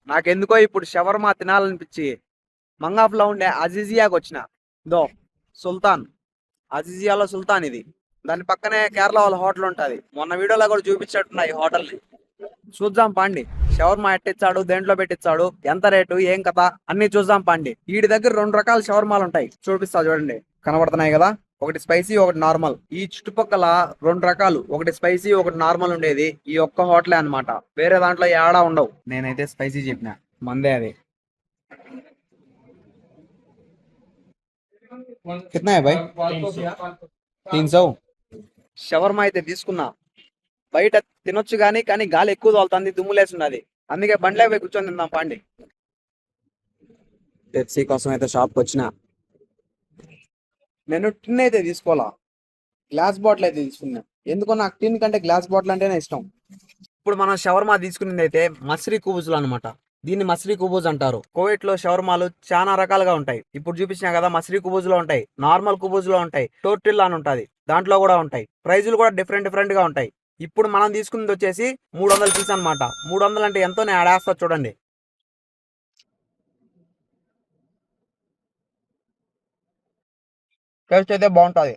నాకెందుకో ఇప్పుడు షవర్మా తినాలనిపించి మంగాఫ్లో ఉండే అజీజియాకి వచ్చిన. దో సుల్తాన్, అజీజియాలో సుల్తాన్ ఇది. దాని పక్కనే కేరళ వాళ్ళ హోటల్ ఉంటుంది. మొన్న వీడియోలో కూడా చూపించట్టున్నా ఈ హోటల్ని. చూద్దాం పాండి. షవర్మా ఎట్టిచ్చాడు, దేంట్లో పెట్టించాడు, ఎంత రేటు, ఏం కథ అన్ని చూద్దాం పాండి. వీడి దగ్గర 2 రకాల షవర్మాలు ఉంటాయి, చూపిస్తా చూడండి. కనబడుతున్నాయి కదా, ఒకటి స్పైసీ ఒకటి నార్మల్. ఈ చుట్టుపక్కల 2 రకాలు, ఒకటి స్పైసీ ఒకటి నార్మల్ ఉండేది ఈ ఒక్క హోటలే అన్నమాట. వేరే దాంట్లో ఏడా ఉండవు. నేనైతే స్పైసీ చెప్పిన, మందే అది. కిतना है भाई? 300. షవర్మా అయితే తీసుకున్నా. బయట తినొచ్చు కానీ కానీ గాలి ఎక్కువ తోలుతుంది, దుమ్ములేసి ఉన్నది. అందుకే బండ్లే పోయి కూర్చొని తిందాం పాండి. పెప్సీ కోసం అయితే షాప్కి వచ్చిన. నేను టిన్ అయితే తీసుకోవాలా, గ్లాస్ బాటిల్ అయితే తీసుకున్నా. ఎందుకో నాకు టిన్ కంటే గ్లాస్ బాటిల్ అంటేనే ఇష్టం. ఇప్పుడు మనం షవర్మా తీసుకునేది అయితే మసరీ కుబూజులు అనమాట. దీన్ని మసరీ కుబూజ్ అంటారు. కోవిట్ లో షవర్మాలు చాలా రకాలుగా ఉంటాయి. ఇప్పుడు చూపించినా కదా, మసరీ కుబూజులో ఉంటాయి, నార్మల్ కుబూజులో ఉంటాయి, టోర్టిల్ అని ఉంటాయి, దాంట్లో కూడా ఉంటాయి. ప్రైజులు కూడా డిఫరెంట్ డిఫరెంట్ గా ఉంటాయి. ఇప్పుడు మనం తీసుకున్నది వచ్చేసి 300 పీస్ అనమాట. 300 అంటే ఎంతో నేను ఆడేస్తా చూడండి. టేస్ట్ అయితే బాగుంటుంది.